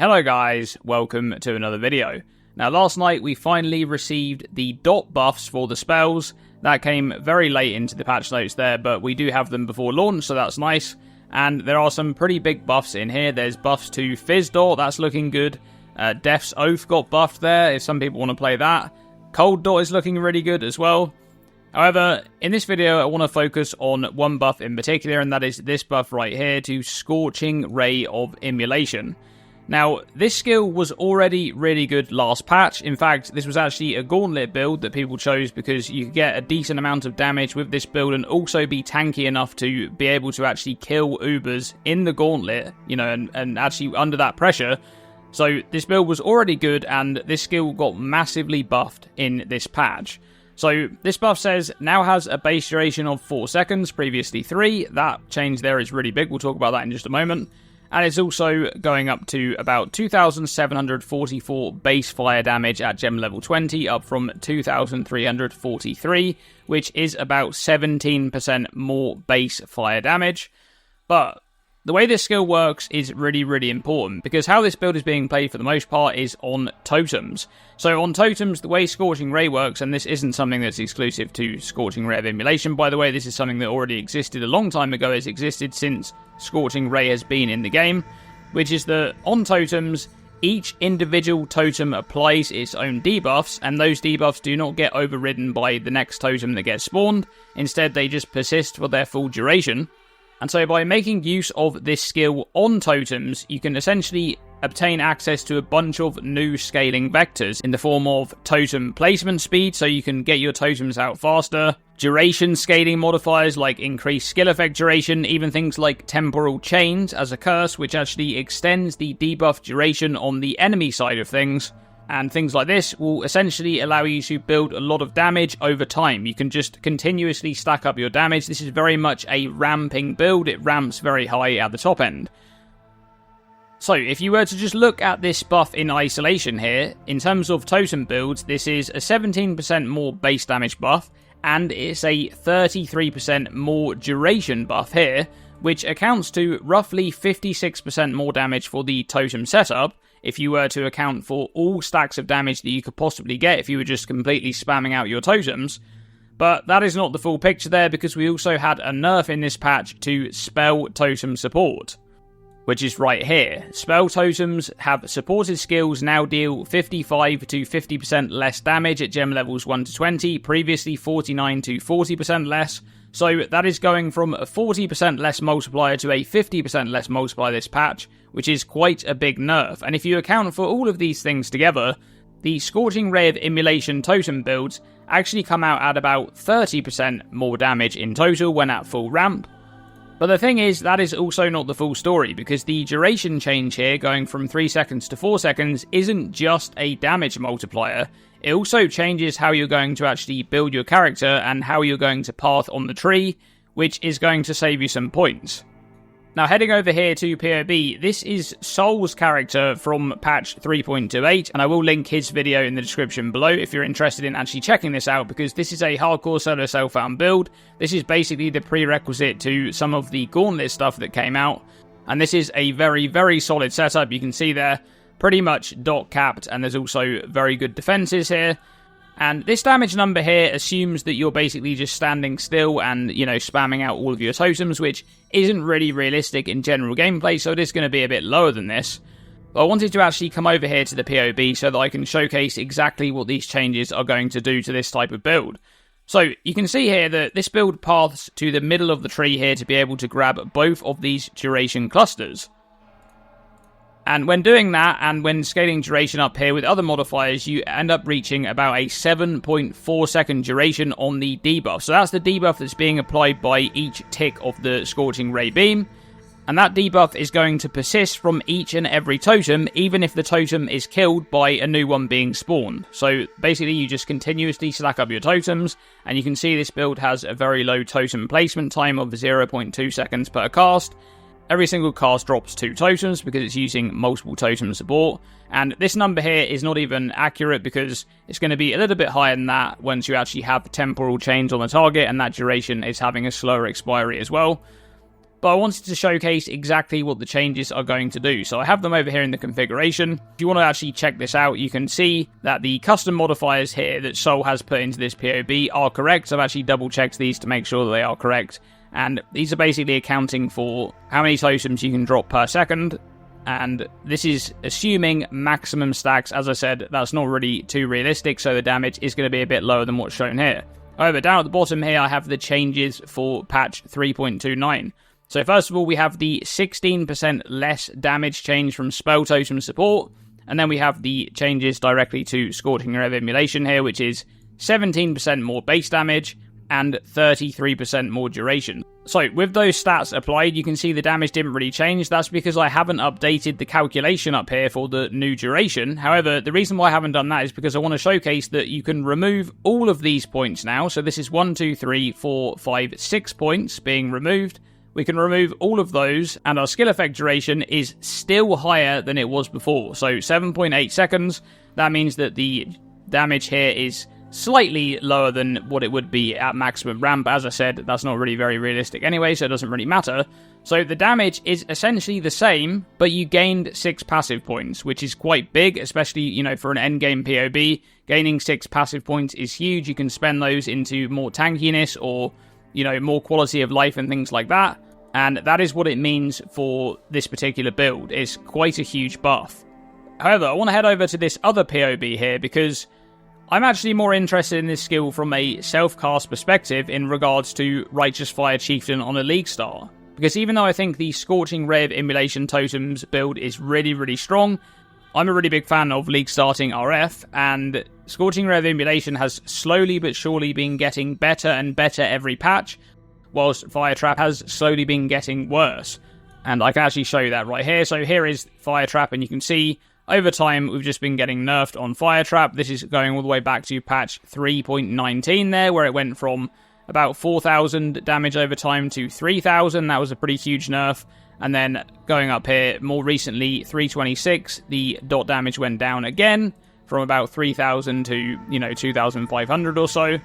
Hello guys, welcome to another video. Now last night we finally received the dot buffs for the spells. That came very late into the patch notes there, but we do have them before launch, so that's nice. And there are some pretty big buffs in here. There's buffs to Fizz Dot, that's looking good. Death's Oath got buffed there, if some people want to play that. Cold Dot is looking really good as well. However, in this video I want to focus on one buff in particular, and that is this buff right here to Scorching Ray of Immolation. Now, this skill was already really good last patch. In fact, this was actually a gauntlet build that people chose because you could get a decent amount of damage with this build and also be tanky enough to be able to actually kill Ubers in the gauntlet, you know, and actually under that pressure. So this build was already good, and this skill got massively buffed in this patch. So this buff says now has a base duration of 4 seconds, previously 3. That change there is really big. We'll talk about that in just a moment. And it's also going up to about 2,744 base fire damage at gem level 20, up from 2,343, which is about 17% more base fire damage. But the way this skill works is really important, because how this build is being played for the most part is on Totems. So on Totems, the way Scorching Ray works, and this isn't something that's exclusive to Scorching Ray of Immolation, by the way, this is something that already existed a long time ago, has existed since Scorching Ray has been in the game, which is that on Totems, each individual totem applies its own debuffs, and those debuffs do not get overridden by the next totem that gets spawned. Instead, they just persist for their full duration. And so by making use of this skill on Totems, you can essentially obtain access to a bunch of new scaling vectors in the form of totem placement speed, so you can get your totems out faster, duration scaling modifiers like increased skill effect duration, even things like temporal chains as a curse, which actually extends the debuff duration on the enemy side of things. And things like this will essentially allow you to build a lot of damage over time. You can just continuously stack up your damage. This is very much a ramping build. It ramps very high at the top end. So if you were to just look at this buff in isolation here, in terms of totem builds, this is a 17% more base damage buff, and it's a 33% more duration buff here, which accounts to roughly 56% more damage for the totem setup, if you were to account for all stacks of damage that you could possibly get if you were just completely spamming out your totems. But that is not the full picture there, because we also had a nerf in this patch to spell totem support, which is right here. Spell totems have supported skills now deal 55 to 50% less damage at gem levels 1 to 20, previously 49 to 40% less. So that is going from a 40% less multiplier to a 50% less multiplier this patch, which is quite a big nerf. And if you account for all of these things together, the Scorching Ray of Immolation totem builds actually come out at about 30% more damage in total when at full ramp. But the thing is, that is also not the full story, because the duration change here, going from 3 seconds to 4 seconds, isn't just a damage multiplier. It also changes how you're going to actually build your character and how you're going to path on the tree, which is going to save you some points. Now heading over here to POB, this is Soul's character from patch 3.28, and I will link his video in the description below if you're interested in actually checking this out, because this is a hardcore solo self-found build. This is basically the prerequisite to some of the gauntlet stuff that came out, and this is a very solid setup. You can see there, pretty much dot capped, and there's also very good defenses here. And this damage number here assumes that you're basically just standing still and, you know, spamming out all of your totems, which isn't really realistic in general gameplay, so it is going to be a bit lower than this. But I wanted to actually come over here to the POB so that I can showcase exactly what these changes are going to do to this type of build. So you can see here that this build paths to the middle of the tree here to be able to grab both of these duration clusters. And when doing that, and when scaling duration up here with other modifiers, you end up reaching about a 7.4 second duration on the debuff. So that's the debuff that's being applied by each tick of the Scorching Ray beam. And that debuff is going to persist from each and every totem, even if the totem is killed by a new one being spawned. So basically you just continuously stack up your totems, and you can see this build has a very low totem placement time of 0.2 seconds per cast. Every single cast drops 2 totems because it's using multiple totem support, and this number here is not even accurate because it's going to be a little bit higher than that once you actually have temporal chains on the target, and that duration is having a slower expiry as well. but I wanted to showcase exactly what the changes are going to do. So I have them over here in the configuration. If you want to actually check this out, you can see that the custom modifiers here that Sol has put into this POB are correct. I've actually double checked these to make sure that they are correct. And these are basically accounting for how many totems you can drop per second. And this is assuming maximum stacks. As I said, that's not really too realistic, so the damage is going to be a bit lower than what's shown here. However, down at the bottom here, I have the changes for patch 3.29. So first of all, we have the 16% less damage change from Spell Totem support, and then we have the changes directly to Scorching Ray of Immolation here, which is 17% more base damage and 33% more duration. So with those stats applied, you can see the damage didn't really change. That's because I haven't updated the calculation up here for the new duration. However, the reason why I haven't done that is because I want to showcase that you can remove all of these points now. So this is 1, 2, 3, 4, 5, 6 points being removed. We can remove all of those, and our skill effect duration is still higher than it was before. So 7.8 seconds. That means that the damage here is slightly lower than what it would be at maximum ramp. As I said, that's not really very realistic anyway, so it doesn't really matter. So the damage is essentially the same, but you gained 6 passive points, which is quite big, especially, you know, for an endgame POB. Gaining 6 passive points is huge. You can spend those into more tankiness or, you know, more quality of life and things like that. And that is what it means for this particular build. It's quite a huge buff. However, I want to head over to this other POB here because I'm actually more interested in this skill from a self-cast perspective in regards to Righteous Fire Chieftain on a League Star. Because even though I think the Scorching Ray of Immolation Totems build is really, really strong, I'm a really big fan of League starting RF, and Scorching Ray of Immolation has slowly but surely been getting better and better every patch, whilst Fire Trap has slowly been getting worse. And I can actually show you that right here. So here is Fire Trap, and you can see over time, we've just been getting nerfed on Fire Trap. This is going all the way back to patch 3.19 there, where it went from about 4,000 damage over time to 3,000. That was a pretty huge nerf. And then going up here, more recently, 326, the dot damage went down again from about 3,000 to, you know, 2,500 or so.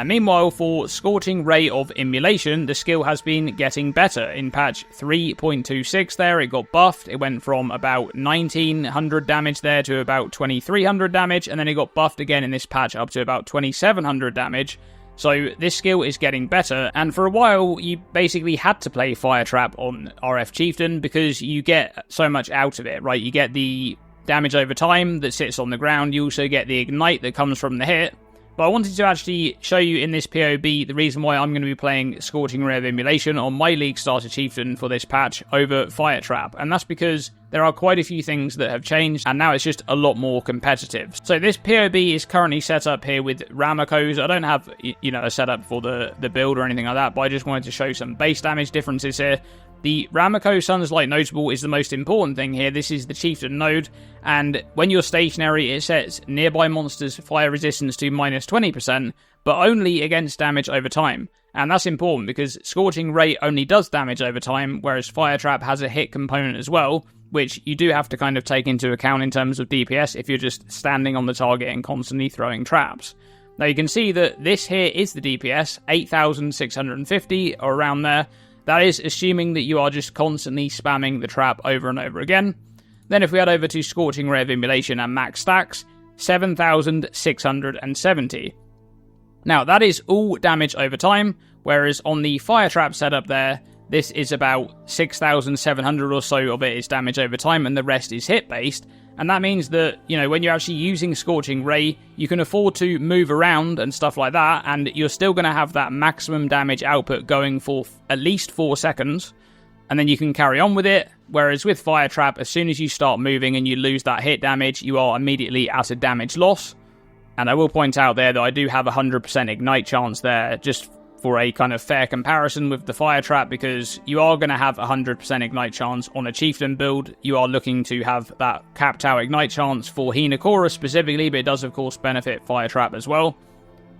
Meanwhile, for Scorching Ray of Immolation, the skill has been getting better. In patch 3.26 there, it got buffed. It went from about 1,900 damage there to about 2,300 damage, and then it got buffed again in this patch up to about 2,700 damage. So this skill is getting better, and for a while, you basically had to play Fire Trap on RF Chieftain because you get so much out of it, right? You get the damage over time that sits on the ground, you also get the ignite that comes from the hit. But I wanted to actually show you in this POB the reason why I'm going to be playing Scorching Ray of Immolation on my League Starter Chieftain for this patch over Fire Trap. And that's because there are quite a few things that have changed, and now it's just a lot more competitive. So this POB is currently set up here with Ramikos. I don't have, you know, a setup for the build or anything like that, but I just wanted to show some base damage differences here. The Ramiko Sunlight Notable is the most important thing here. This is the Chieftain node, and when you're stationary, it sets nearby monsters' fire resistance to minus 20%, but only against damage over time. And that's important because Scorching Ray only does damage over time, whereas Fire Trap has a hit component as well, which you do have to kind of take into account in terms of DPS if you're just standing on the target and constantly throwing traps. Now you can see that this here is the DPS, 8,650 or around there. That is assuming that you are just constantly spamming the trap over and over again. Then if we head over to Scorching Ray of Immolation and max stacks, 7,670. Now that is all damage over time, whereas on the Fire Trap setup there, this is about 6,700 or so of it is damage over time, and the rest is hit based. And that means that, you know, when you're actually using Scorching Ray, you can afford to move around and stuff like that, and you're still going to have that maximum damage output going for at least 4 seconds, and then you can carry on with it. Whereas with Fire Trap, as soon as you start moving and you lose that hit damage, you are immediately at a damage loss. And I will point out there that I do have a 100% ignite chance there, just for a kind of fair comparison with the Fire Trap, because you are going to have a 100% ignite chance on a Chieftain build. You are looking to have that capped out ignite chance for Hinekora specifically, but it does of course benefit Fire Trap as well.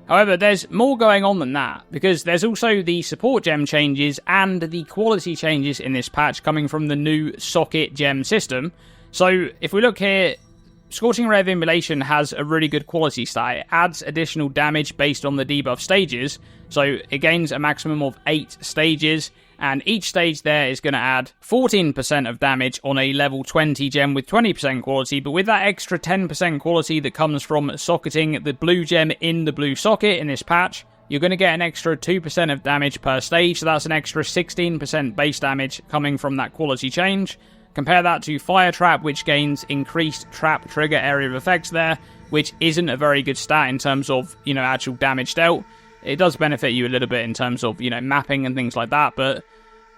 However, there's more going on than that, because there's also the support gem changes and the quality changes in this patch coming from the new socket gem system. So if we look here, Scorching Ray of Immolation has a really good quality stat. It adds additional damage based on the debuff stages, so it gains a maximum of 8 stages, and each stage there is going to add 14% of damage on a level 20 gem with 20% quality, but with that extra 10% quality that comes from socketing the blue gem in the blue socket in this patch, you're going to get an extra 2% of damage per stage, so that's an extra 16% base damage coming from that quality change. Compare that to Fire Trap, which gains increased trap trigger area of effects there, which isn't a very good stat in terms of, actual damage dealt. It does benefit you a little bit in terms of, mapping and things like that, but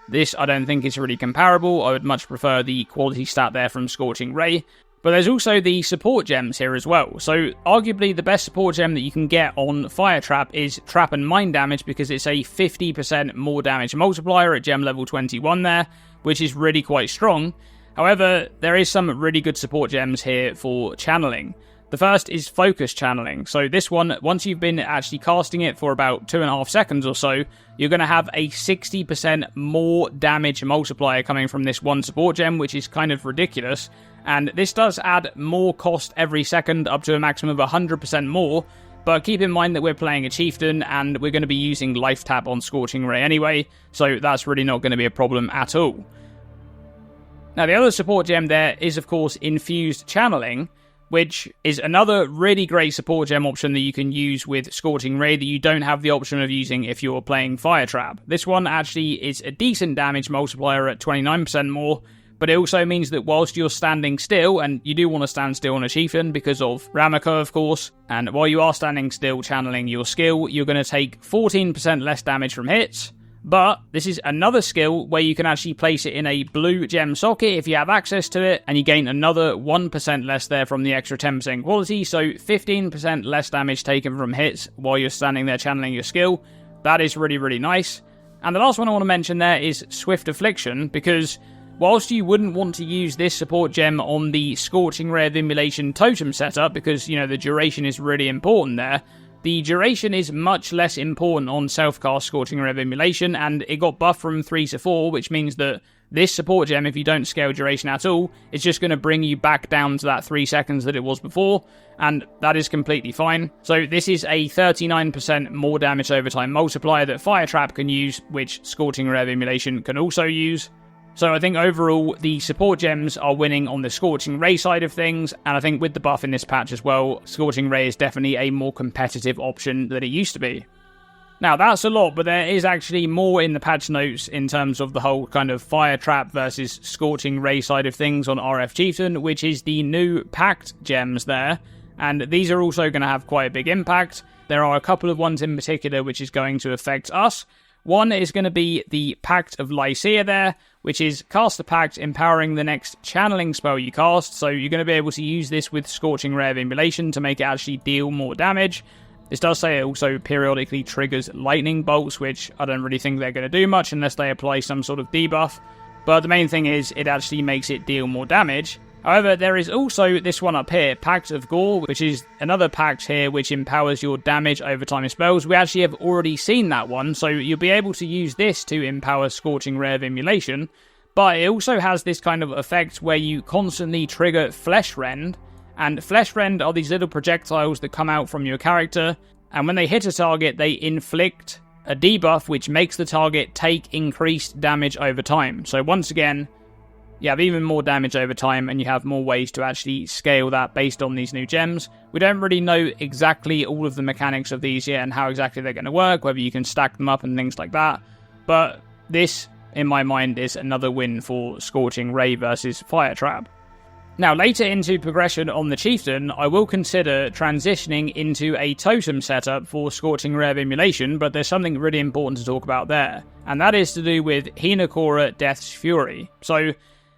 this I don't think is really comparable. I would much prefer the quality stat there from Scorching Ray. But there's also the support gems here as well. So arguably the best support gem that you can get on Fire Trap is Trap and Mine damage, because it's a 50% more damage multiplier at gem level 21 there, which is really quite strong. However, there is some really good support gems here for channeling. The first is Focus Channeling. So this one, once you've been actually casting it for about 2.5 seconds or so, you're going to have a 60% more damage multiplier coming from this one support gem, which is kind of ridiculous. And this does add more cost every second, up to a maximum of 100% more. But keep in mind that we're playing a Chieftain, and we're going to be using Life Tap on Scorching Ray anyway, so that's really not going to be a problem at all. Now, the other support gem there is, of course, Infused Channeling, which is another really great support gem option that you can use with Scorching Ray that you don't have the option of using if you're playing Fire Trap. This one actually is a decent damage multiplier at 29% more, but it also means that whilst you're standing still, and you do want to stand still on a Chieftain because of Ramako, of course, and while you are standing still channeling your skill, you're going to take 14% less damage from hits. But this is another skill where you can actually place it in a blue gem socket if you have access to it, and you gain another 1% less there from the extra 10% quality, so 15% less damage taken from hits while you're standing there channeling your skill. That is really, really nice. And the last one I want to mention there is Swift Affliction, because whilst you wouldn't want to use this support gem on the Scorching Ray of Immolation totem setup, because, the duration is really important there, the duration is much less important on self-cast Scorching Ray of Immolation, and it got buffed from 3 to 4, which means that this support gem, if you don't scale duration at all, is just going to bring you back down to that 3 seconds that it was before, and that is completely fine. So this is a 39% more damage over time multiplier that Fire Trap can use, which Scorching Ray of Immolation can also use. So I think overall, the support gems are winning on the Scorching Ray side of things, and I think with the buff in this patch as well, Scorching Ray is definitely a more competitive option than it used to be. Now, that's a lot, but there is actually more in the patch notes in terms of the whole kind of Fire Trap versus Scorching Ray side of things on RF Chieftain, which is the new Pact gems there, and these are also going to have quite a big impact. There are a couple of ones in particular which is going to affect us. One is going to be the Pact of Lycia there, which is cast a Pact, empowering the next channeling spell you cast, so you're going to be able to use this with Scorching Ray of Immolation to make it actually deal more damage. This does say it also periodically triggers lightning bolts, which I don't really think they're going to do much unless they apply some sort of debuff, but the main thing is it actually makes it deal more damage. However, there is also this one up here, Pact of Gore, which is another pact here which empowers your damage over time spells. We actually have already seen that one, so you'll be able to use this to empower Scorching Ray of Immolation, but it also has this kind of effect where you constantly trigger Flesh Rend, and Flesh Rend are these little projectiles that come out from your character, and when they hit a target, they inflict a debuff which makes the target take increased damage over time. So once again, you have even more damage over time, and you have more ways to actually scale that based on these new gems. We don't really know exactly all of the mechanics of these yet and how exactly they're going to work, whether you can stack them up and things like that. But this, in my mind, is another win for Scorching Ray versus Fire Trap. Now, later into progression on the Chieftain, I will consider transitioning into a totem setup for Scorching Ray of Immolation, but there's something really important to talk about there, and that is to do with Hinekora Death's Fury. So,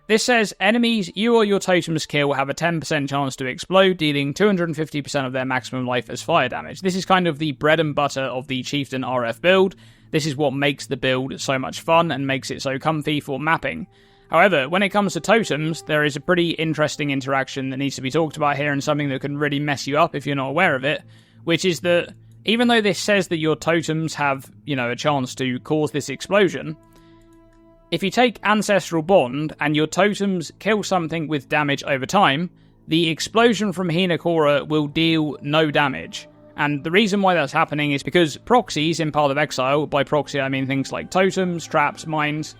this says, enemies you or your totems kill have a 10% chance to explode, dealing 250% of their maximum life as fire damage. This is kind of the bread and butter of the Chieftain RF build. This is what makes the build so much fun and makes it so comfy for mapping. However, when it comes to totems, there is a pretty interesting interaction that needs to be talked about here, and something that can really mess you up if you're not aware of it, which is that even though this says that your totems have, a chance to cause this explosion, if you take Ancestral Bond and your totems kill something with damage over time, the explosion from Hinekora will deal no damage. And the reason why that's happening is because proxies in Path of Exile, by proxy I mean things like totems, traps, mines,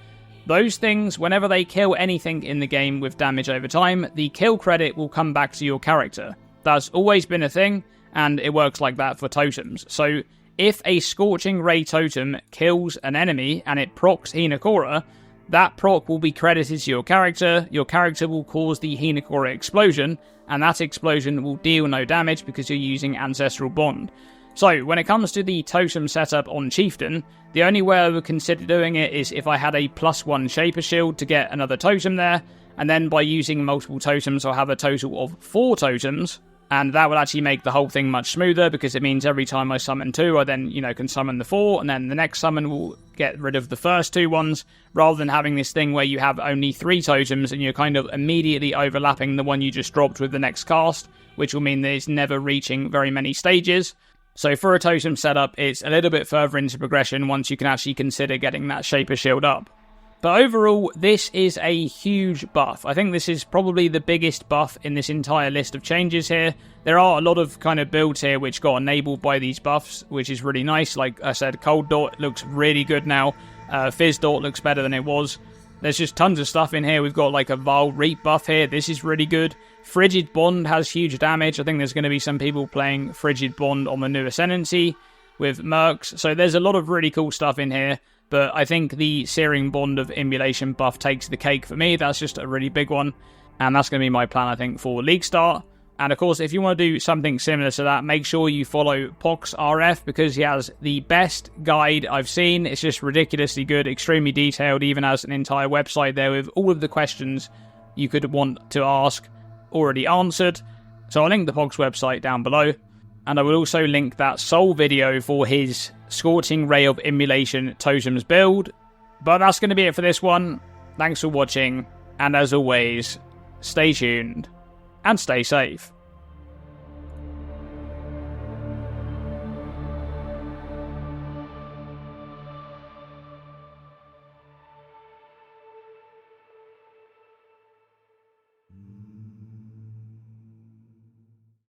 those things, whenever they kill anything in the game with damage over time, the kill credit will come back to your character. That's always been a thing, and it works like that for totems. So if a Scorching Ray totem kills an enemy and it procs Hinekora, that proc will be credited to your character will cause the Hinekora explosion, and that explosion will deal no damage because you're using Ancestral Bond. So, when it comes to the totem setup on Chieftain, the only way I would consider doing it is if I had a +1 Shaper Shield to get another totem there, and then by using multiple totems I'll have a total of 4 totems, and that will actually make the whole thing much smoother because it means every time I summon 2 I then, can summon the 4, and then the next summon will get rid of the first 2 ones, rather than having this thing where you have only 3 totems and you're kind of immediately overlapping the one you just dropped with the next cast, which will mean that it's never reaching very many stages. So for a totem setup, it's a little bit further into progression once you can actually consider getting that Shaper Shield up. But overall, this is a huge buff. I think this is probably the biggest buff in this entire list of changes here. There are a lot of kind of builds here which got enabled by these buffs, which is really nice. Like I said, Cold Dot looks really good now. Fizz Dot looks better than it was. There's just tons of stuff in here. We've got like a Vile Reap buff here. This is really good. Frigid Bond has huge damage. I think there's going to be some people playing Frigid Bond on the new Ascendancy with Mercs. So there's a lot of really cool stuff in here. But I think the Searing Bond of Immolation buff takes the cake for me. That's just a really big one. And that's going to be my plan, I think, for League Start. And of course, if you want to do something similar to that, make sure you follow Pox RF because he has the best guide I've seen. It's just ridiculously good, extremely detailed, even has an entire website there with all of the questions you could want to ask already answered. So I'll link the Pox website down below. And I will also link that Soul video for his Scorching Ray of Immolation Totems build. But that's going to be it for this one. Thanks for watching, and as always, stay tuned and stay safe.